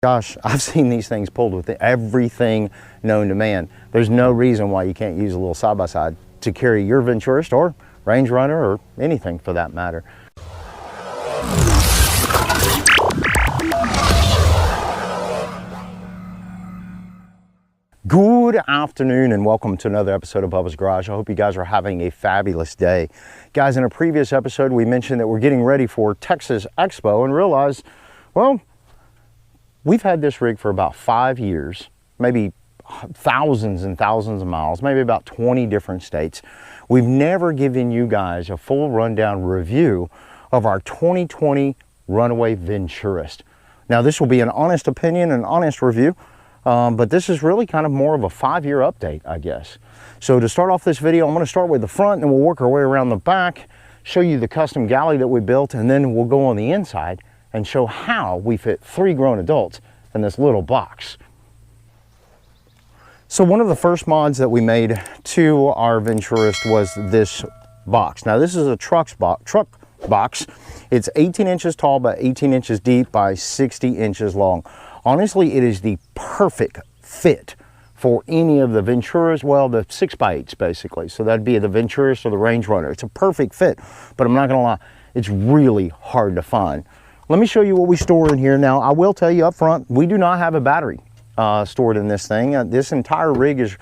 Gosh, I've seen these things pulled with everything known to man. There's no reason why you can't use a little side-by-side to carry your Venturist or Range Runner or anything for that matter. Good afternoon and welcome to another episode of Bubba's Garage. I hope you guys are having a fabulous day. Guys, in a previous episode we mentioned that we're getting ready for Texas Expo and realized, well, we've had this rig for about 5 years, maybe thousands and thousands of miles, maybe about 20 different states. We've never given you guys a full rundown review of our 2020 Runaway Venturist. Now this will be an honest opinion, an honest review, but this is really kind of more of a 5-year update, I guess. So to start off this video, I'm going to start with the front and we'll work our way around the back, show you the custom galley that we built, and then we'll go on the inside and show how we fit 3 grown adults in this little box. So one of the first mods that we made to our Venturist was this box. Now this is a truck box. It's 18 inches tall by 18 inches deep by 60 inches long. Honestly, it is the perfect fit for any of the Venturas, well, the 6x8s basically. So that'd be the Venturist or the Range Runner. It's a perfect fit, but I'm not gonna lie, it's really hard to find. Let me show you what we store in here. Now, I will tell you up front, we do not have a battery stored in this thing. This entire rig is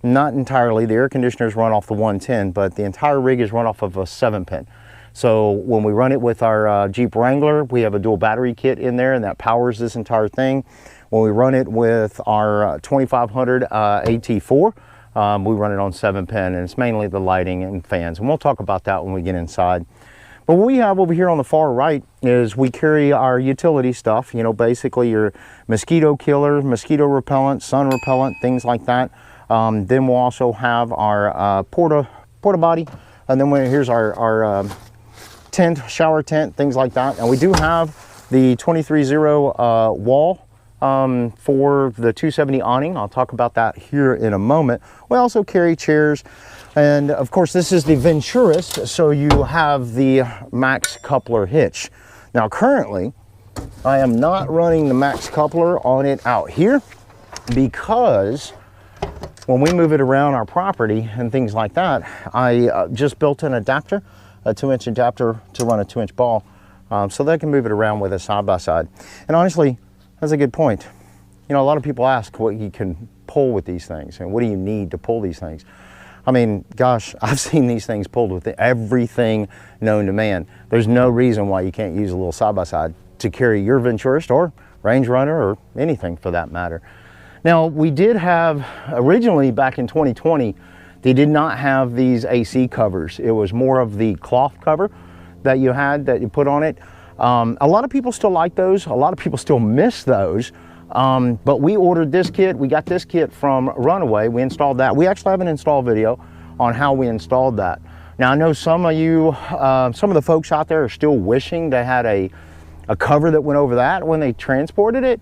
not entirely, the air conditioners run off the 110, but the entire rig is run off of a 7-pin. So when we run it with our Jeep Wrangler, we have a dual battery kit in there and that powers this entire thing. When we run it with our 2500 AT4, we run it on 7-pin, and it's mainly the lighting and fans. And we'll talk about that when we get inside. But what we have over here on the far right is we carry our utility stuff, you know, basically your mosquito killer, mosquito repellent, sun repellent, things like that. Then we'll also have our porta body, and then here's our tent, shower tent, things like that. And we do have the 23-0 wall for the 270 awning. I'll talk about that here in a moment. We also carry chairs. And of course, this is the Venturist, so you have the max coupler hitch. Now currently, I am not running the max coupler on it out here because when we move it around our property and things like that, I just built an adapter, a 2-inch adapter to run a 2-inch ball, so that I can move it around with a side-by-side. And honestly, that's a good point. You know, a lot of people ask what you can pull with these things and what do you need to pull these things. I mean, gosh, I've seen these things pulled with everything known to man. There's no reason why you can't use a little side-by-side to carry your Venturist or Range Runner or anything for that matter. Now, we did have, originally back in 2020, they did not have these AC covers. It was more of the cloth cover that you had, that you put on it. A lot of people still like those. A lot of people still miss those. But we ordered this kit. We got this kit from Runaway. We installed that. We actually have an install video on how we installed that. Now I know some of you, some of the folks out there are still wishing they had a cover that went over that when they transported it,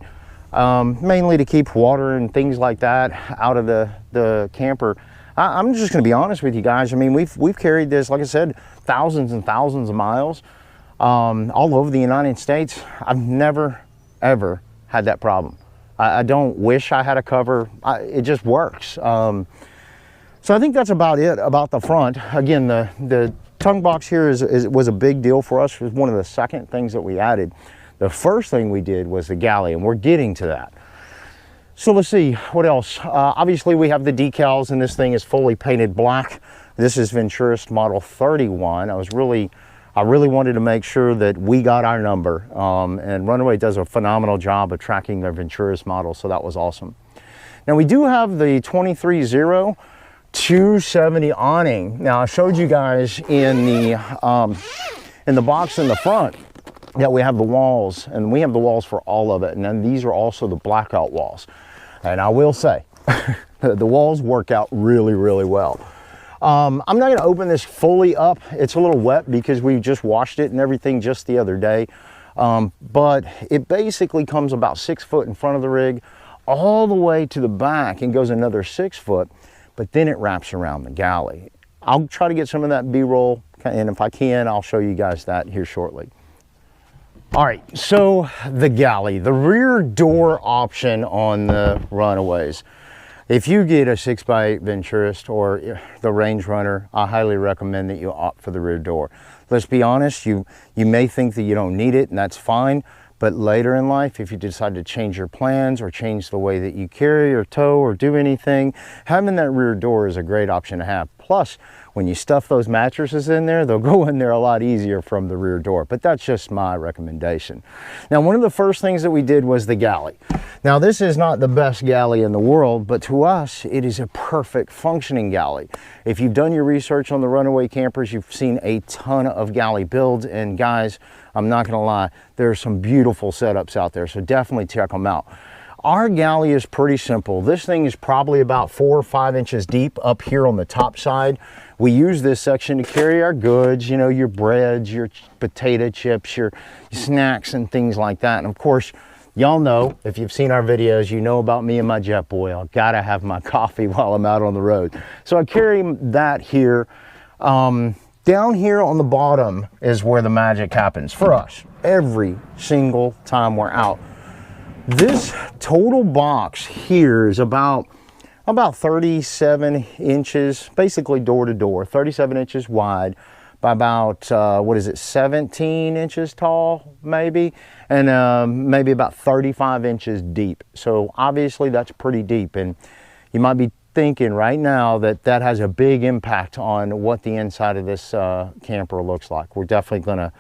mainly to keep water and things like that out of the camper. I'm just going to be honest with you guys. I mean, we've carried this, like I said, thousands and thousands of miles all over the United States. I've never ever had that problem. I don't wish I had a cover. It just works. So I think that's about it about the front. Again, the tongue box here was a big deal for us. It was one of the second things that we added. The first thing we did was the galley, and we're getting to that. So let's see, what else? Obviously we have the decals, and this thing is fully painted black. This is Venturist model 31. I really wanted to make sure that we got our number, and Runaway does a phenomenal job of tracking their Venturist model, so that was awesome. Now we do have the 23-0 270 awning. Now I showed you guys in the box in the front that we have the walls, and we have the walls for all of it, and then these are also the blackout walls. And I will say, the walls work out really, really well. I'm not going to open this fully up. It's a little wet because we just washed it and everything just the other day. But it basically comes about 6 foot in front of the rig, all the way to the back, and goes another 6 foot, but then it wraps around the galley. I'll try to get some of that B-roll, and if I can, I'll show you guys that here shortly. All right, so the galley, the rear door option on the Runaways. If you get a 6x8 Venturist or the Range Runner, I highly recommend that you opt for the rear door. Let's be honest, you may think that you don't need it, and that's fine, but later in life, if you decide to change your plans or change the way that you carry or tow or do anything, having that rear door is a great option to have. Plus, when you stuff those mattresses in there, they'll go in there a lot easier from the rear door, but that's just my recommendation. Now, one of the first things that we did was the galley. Now, this is not the best galley in the world, but to us, it is a perfect functioning galley. If you've done your research on the Runaway campers, you've seen a ton of galley builds, and guys, I'm not gonna lie, there are some beautiful setups out there, so definitely check them out. Our galley is pretty simple. This thing is probably about 4 or 5 inches deep up here on the top side. We use this section to carry our goods, you know, your breads, your potato chips, your snacks and things like that. And of course, y'all know, if you've seen our videos, you know about me and my jet boy. I gotta have my coffee while I'm out on the road. So I carry that here. Down here on the bottom is where the magic happens for us every single time we're out. This total box here is about 37 inches, basically door to door, 37 inches wide by about, what is it, 17 inches tall, maybe, and maybe about 35 inches deep. So obviously that's pretty deep, and you might be thinking right now that that has a big impact on what the inside of this camper looks like. We're definitely gonna,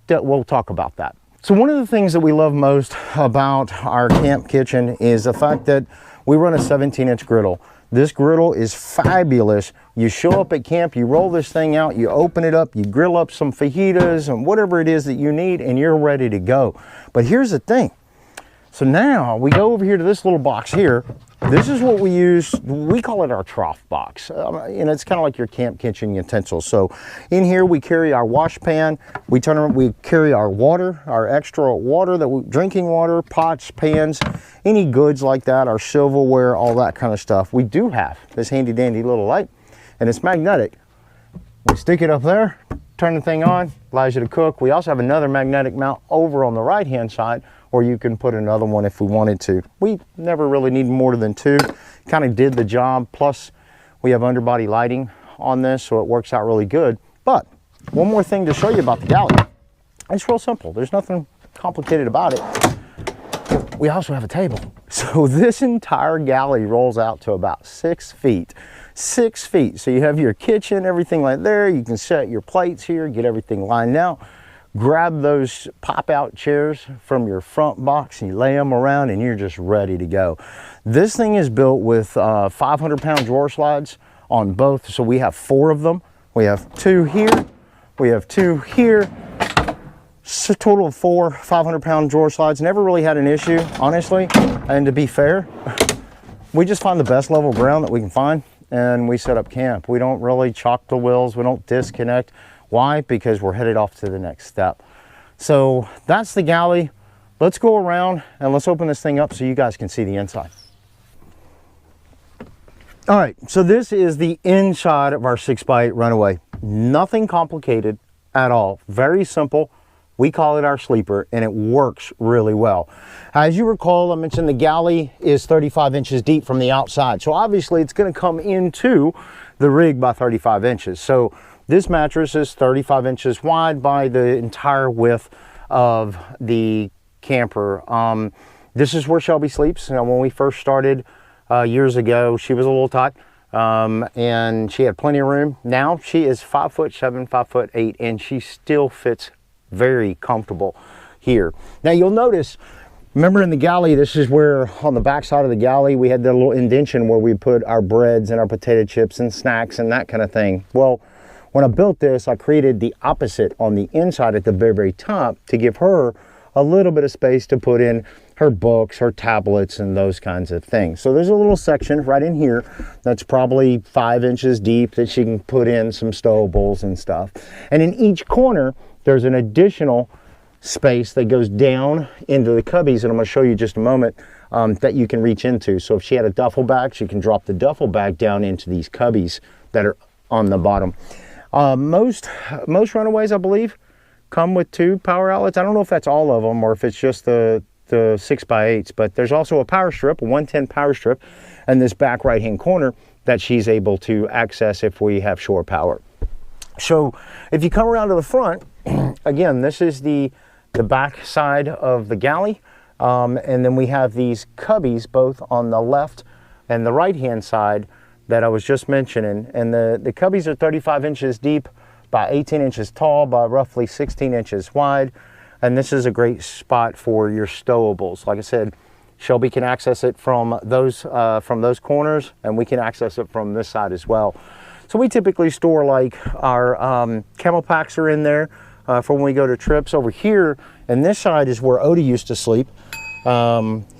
we'll talk about that. So one of the things that we love most about our camp kitchen is the fact that we run a 17-inch griddle. This griddle is fabulous. You show up at camp, you roll this thing out, you open it up, you grill up some fajitas and whatever it is that you need, and you're ready to go. But here's the thing. So now we go over here to this little box here. This is what we use, we call it our trough box. And it's kind of like your camp kitchen utensils. So in here we carry our wash pan, we carry our water, our extra water, drinking water, pots, pans, any goods like that, our silverware, all that kind of stuff. We do have this handy dandy little light, and it's magnetic. We stick it up there, turn the thing on, allows you to cook. We also have another magnetic mount over on the right hand side, or you can put another one if we wanted to. We never really need more than 2. Kind of did the job. Plus, we have underbody lighting on this, so it works out really good. But one more thing to show you about the galley. It's real simple. There's nothing complicated about it. We also have a table. So this entire galley rolls out to about 6 feet. 6 feet. So you have your kitchen, everything like there. You can set your plates here, get everything lined out. Grab those pop-out chairs from your front box and you lay them around and you're just ready to go. This thing is built with 500-pound drawer slides on both, so we have 4 of them. We have 2 here, we have 2 here. It's a total of 4 500-pound drawer slides. Never really had an issue, honestly. And to be fair, we just find the best level ground that we can find and we set up camp. We don't really chalk the wheels, we don't disconnect. Why? Because we're headed off to the next step. So that's the galley. Let's go around and let's open this thing up so you guys can see the inside. All right, so this is the inside of our 6x8 Runaway. Nothing complicated at all. Very simple. We call it our sleeper, and it works really well. As you recall, I mentioned the galley is 35 inches deep from the outside. So obviously it's going to come into the rig by 35 inches. So this mattress is 35 inches wide by the entire width of the camper. This is where Shelby sleeps. Now, when we first started years ago, she was a little tight and she had plenty of room. Now she is 5'7", 5'8", and she still fits very comfortable here. Now you'll notice, remember in the galley, this is where on the back side of the galley we had that little indentation where we put our breads and our potato chips and snacks and that kind of thing. Well, when I built this, I created the opposite on the inside at the very, very top to give her a little bit of space to put in her books, her tablets, and those kinds of things. So there's a little section right in here that's probably 5 inches deep that she can put in some stowables and stuff. And in each corner, there's an additional space that goes down into the cubbies, and I'm going to show you in just a moment, that you can reach into. So if she had a duffel bag, she can drop the duffel bag down into these cubbies that are on the bottom. Most Runaways, I believe, come with 2 power outlets. I don't know if that's all of them or if it's just the 6x8s, but there's also a power strip, a 110 power strip, and this back right hand corner that she's able to access if we have shore power. So if you come around to the front, again, this is the back side of the galley, and then we have these cubbies both on the left and the right hand side that I was just mentioning, and the cubbies are 35 inches deep by 18 inches tall by roughly 16 inches wide. And this is a great spot for your stowables. Like I said, Shelby can access it from those corners, and we can access it from this side as well. So we typically store like our camel packs are in there for when we go to trips. Over here, and this side is where Odie used to sleep.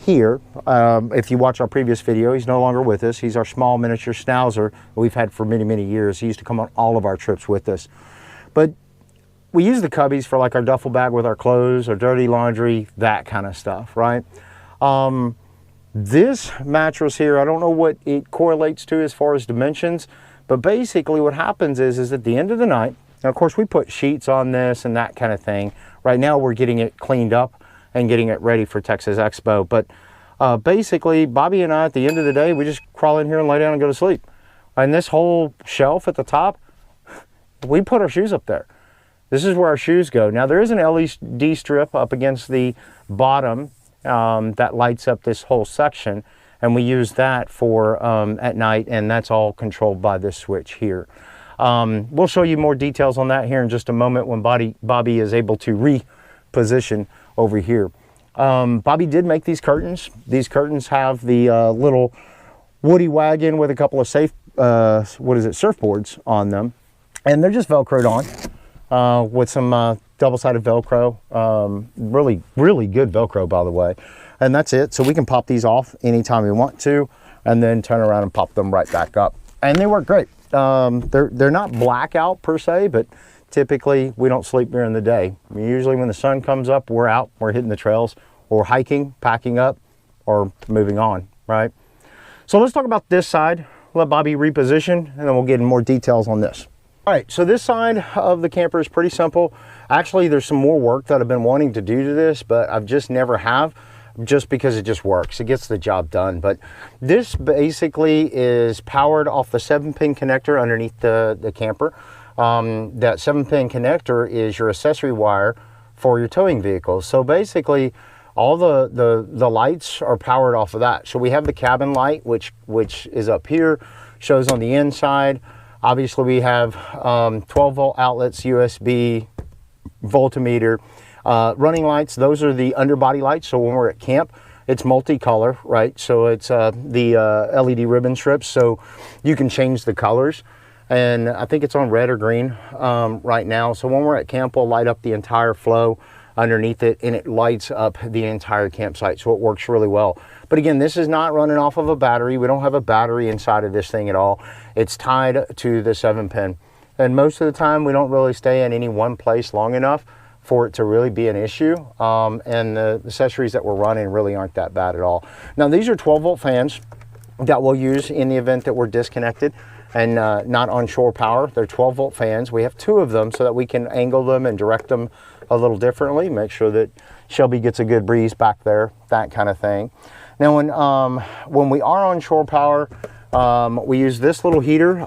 Here, if you watch our previous video, he's no longer with us. He's our small miniature schnauzer we've had for many, many years. He used to come on all of our trips with us. But we use the cubbies for like our duffel bag with our clothes, our dirty laundry, that kind of stuff, right? This mattress here, I don't know what it correlates to as far as dimensions, but basically what happens is at the end of the night, and of course we put sheets on this and that kind of thing. Right now we're getting it cleaned up and getting it ready for Texas Expo. But basically, Bobby and I, at the end of the day, we just crawl in here and lay down and go to sleep. And this whole shelf at the top, we put our shoes up there. This is where our shoes go. Now, there is an LED strip up against the bottom that lights up this whole section, and we use that for at night, and that's all controlled by this switch here. We'll show you more details on that here in just a moment when Bobby is able to reposition over here. Bobby did make these curtains. These curtains have the little woody wagon with a couple of surfboards on them, and they're just Velcroed on with some double-sided Velcro. Really good Velcro, by the way. And that's it. So we can pop these off anytime we want to, and then turn around and pop them right back up. And they work great. They're not blackout per se, but typically we don't sleep during the day. I mean, usually when the sun comes up, we're out, we're hitting the trails, or hiking, packing up, or moving on, right? So let's talk about this side. Let Bobby reposition, and then we'll get in more details on this. All right, so this side of the camper is pretty simple. Actually, there's some more work that I've been wanting to do to this, but I've just never have, just because it just works. It gets the job done. But this basically is powered off the 7-pin connector underneath the camper. That 7-pin connector is your accessory wire for your towing vehicle. So basically, all the lights are powered off of that. So we have the cabin light, which is up here, shows on the inside. Obviously, we have 12-volt outlets, USB, voltmeter, running lights. Those are the underbody lights. So when we're at camp, it's multicolor, right? So it's the LED ribbon strips, so you can change the colors. And I think it's on red or green right now. So when we're at camp, we'll light up the entire flow underneath it, and it lights up the entire campsite. So it works really well. But again, this is not running off of a battery. We don't have a battery inside of this thing at all. It's tied to the 7-pin. And most of the time, we don't really stay in any one place long enough for it to really be an issue. And the accessories that we're running really aren't that bad at all. Now, these are 12-volt fans that we'll use in the event that we're disconnected and not on shore power. They're 12-volt fans. We have 2 of them so that we can angle them and direct them a little differently, make sure that Shelby gets a good breeze back there, that kind of thing. Now, when we are on shore power, we use this little heater.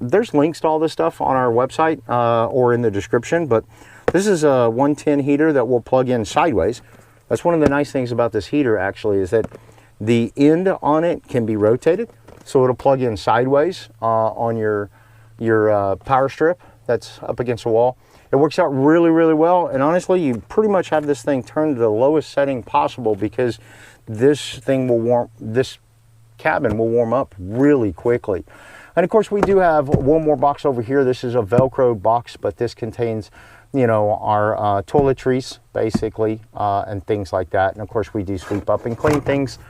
There's links to all this stuff on our website or in the description, but this is a 110 heater that we'll plug in sideways. That's one of the nice things about this heater, actually, is that the end on it can be rotated, so it'll plug in sideways on your power strip that's up against the wall. It works out really, really well, and honestly, you pretty much have this thing turned to the lowest setting possible because this cabin will warm up really quickly. And of course, we do have one more box over here. This is a Velcro box, but this contains, you know, our toiletries, basically, and things like that. And of course, we do sweep up and clean things.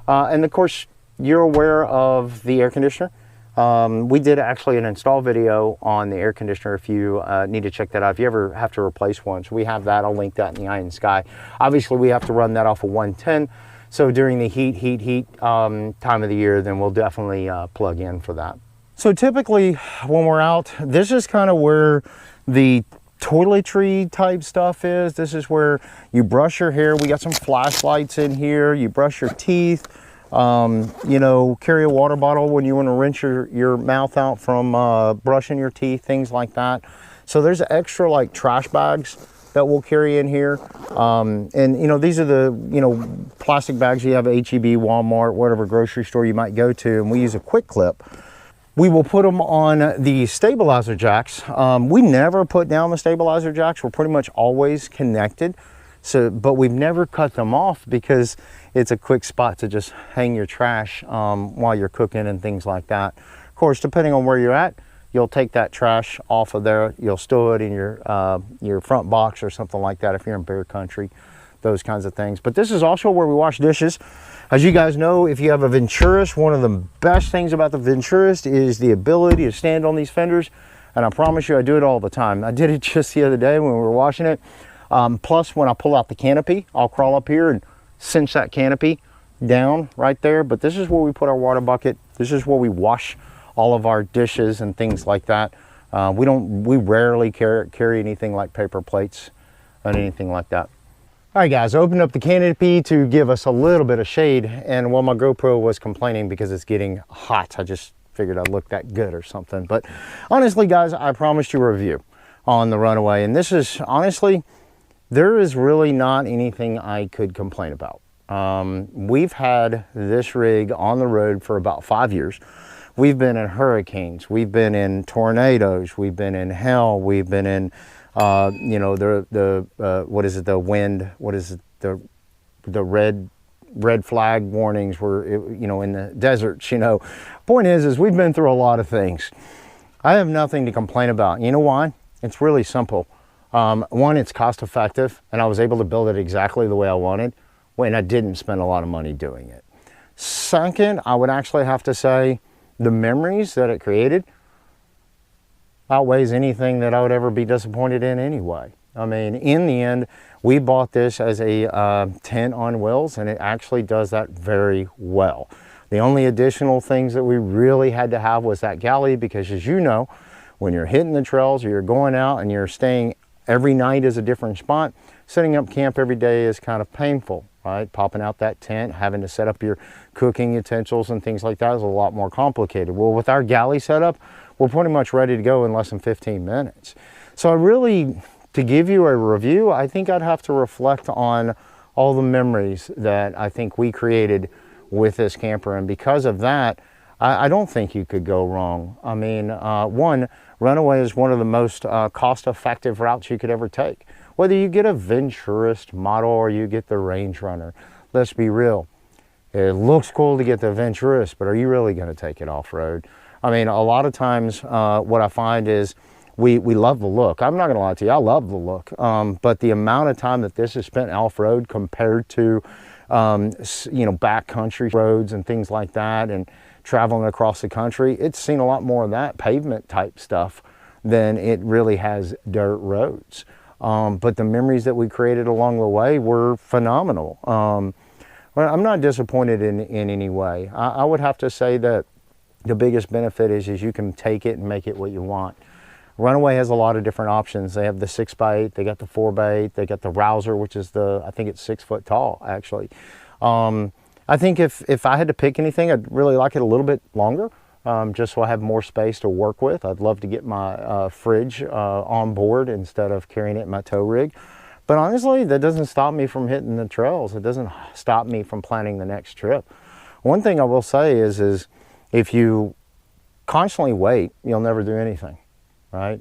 And of course, you're aware of the air conditioner. We did actually an install video on the air conditioner if you need to check that out, if you ever have to replace one. So we have that. I'll link that in the eye and sky. Obviously, we have to run that off of 110. So during the heat time of the year, then we'll definitely plug in for that. So typically when we're out, this is kind of where the toiletry type stuff is. This is where you brush your hair. We got some flashlights in here. You brush your teeth. You know, carry a water bottle when you want to rinse your mouth out from brushing your teeth, things like that. So there's extra like trash bags that we'll carry in here. And you know, these are the, you know, plastic bags you have at HEB, Walmart, whatever grocery store you might go to, and we use a quick clip. We will put them on the stabilizer jacks. We never put down the stabilizer jacks. We're pretty much always connected. So, but we've never cut them off because it's a quick spot to just hang your trash while you're cooking and things like that. Of course, depending on where you're at, you'll take that trash off of there. You'll store it in your front box or something like that if you're in bear country, those kinds of things. But this is also where we wash dishes. As you guys know, if you have a Venturist, one of the best things about the Venturist is the ability to stand on these fenders. And I promise you, I do it all the time. I did it just the other day when we were washing it. Plus, when I pull out the canopy, I'll crawl up here and cinch that canopy down right there. But this is where we put our water bucket. This is where we wash all of our dishes and things like that. We rarely carry anything like paper plates and anything like that. All right, guys, open up the canopy to give us a little bit of shade. And while my GoPro was complaining because it's getting hot, I just figured I'd look that good or something. But honestly, guys, I promised you a review on the Runaway. And this is, honestly, there is really not anything I could complain about. We've had this rig on the road for about 5 years. We've been in hurricanes, we've been in tornadoes, we've been in hail, we've been in, you know, what is it, the wind, what is it, the red flag warnings were, you know, in the deserts, you know. Point is we've been through a lot of things. I have nothing to complain about. You know why? It's really simple. One, it's cost effective, and I was able to build it exactly the way I wanted when I didn't spend a lot of money doing it. Second, I would actually have to say the memories that it created outweighs anything that I would ever be disappointed in anyway. I mean, in the end, we bought this as a tent on wheels, and it actually does that very well. The only additional things that we really had to have was that galley, because as you know, when you're hitting the trails or you're going out and you're staying every night is a different spot, setting up camp every day is kind of painful, right? Popping out that tent, having to set up your cooking utensils and things like that is a lot more complicated. Well, with our galley setup, we're pretty much ready to go in less than 15 minutes. So I really, to give you a review, I think I'd have to reflect on all the memories that I think we created with this camper. And because of that, I don't think you could go wrong. I mean, one, Runaway is one of the most cost-effective routes you could ever take. Whether you get a Venturist model or you get the Range Runner, let's be real. It looks cool to get the Venturist, but are you really going to take it off-road? I mean, a lot of times what I find is we love the look. I'm not going to lie to you, I love the look. But the amount of time that this is spent off-road compared to, you know, backcountry roads and things like that, and traveling across the country, it's seen a lot more of that pavement type stuff than it really has dirt roads. But the memories that we created along the way were phenomenal. Well, I'm not disappointed in any way. I would have to say that the biggest benefit is you can take it and make it what you want. Runaway has a lot of different options. They have the 6x8, they got the 4x8, they got the Rouser, which is I think it's 6 foot tall, actually. I think if I had to pick anything, I'd really like it a little bit longer, just so I have more space to work with. I'd love to get my fridge on board instead of carrying it in my tow rig. But honestly, that doesn't stop me from hitting the trails. It doesn't stop me from planning the next trip. One thing I will say is if you constantly wait, you'll never do anything, right?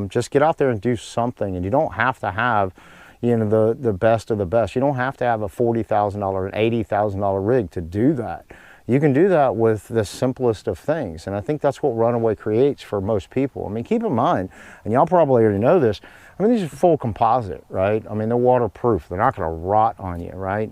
Just get out there and do something, and you don't have to have, you know, the best of the best. You don't have to have a $40,000 and $80,000 rig to do that. You can do that with the simplest of things, and I think that's what Runaway creates for most people. I mean, keep in mind, and y'all probably already know this, I mean, these are full composite, right? I mean, they're waterproof. They're not going to rot on you, right?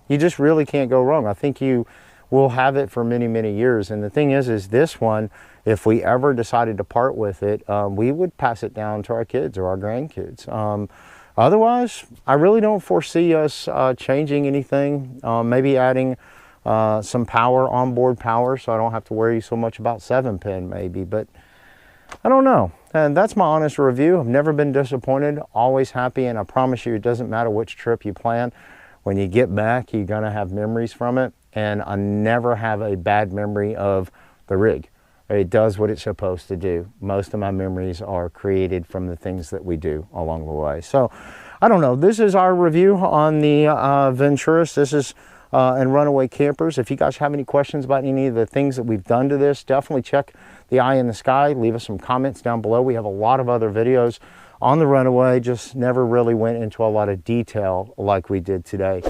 You just really can't go wrong. I think you will have it for many, many years. And the thing is this one, if we ever decided to part with it, we would pass it down to our kids or our grandkids. Otherwise, I really don't foresee us changing anything. Maybe adding some power, onboard power, so I don't have to worry so much about 7-pin maybe. But I don't know. And that's my honest review. I've never been disappointed, always happy, and I promise you it doesn't matter which trip you plan. When you get back, you're gonna have memories from it, and I never have a bad memory of the rig. It does what it's supposed to do. Most of my memories are created from the things that we do along the way. So, I don't know, this is our review on the Venturist. This is and Runaway Campers. If you guys have any questions about any of the things that we've done to this, definitely check the eye in the sky. Leave us some comments down below. We have a lot of other videos on the Runaway, just never really went into a lot of detail like we did today.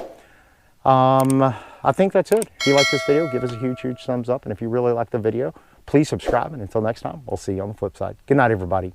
I think that's it. If you like this video, give us a huge, huge thumbs up. And if you really like the video, please subscribe. And until next time, we'll see you on the flip side. Good night, everybody.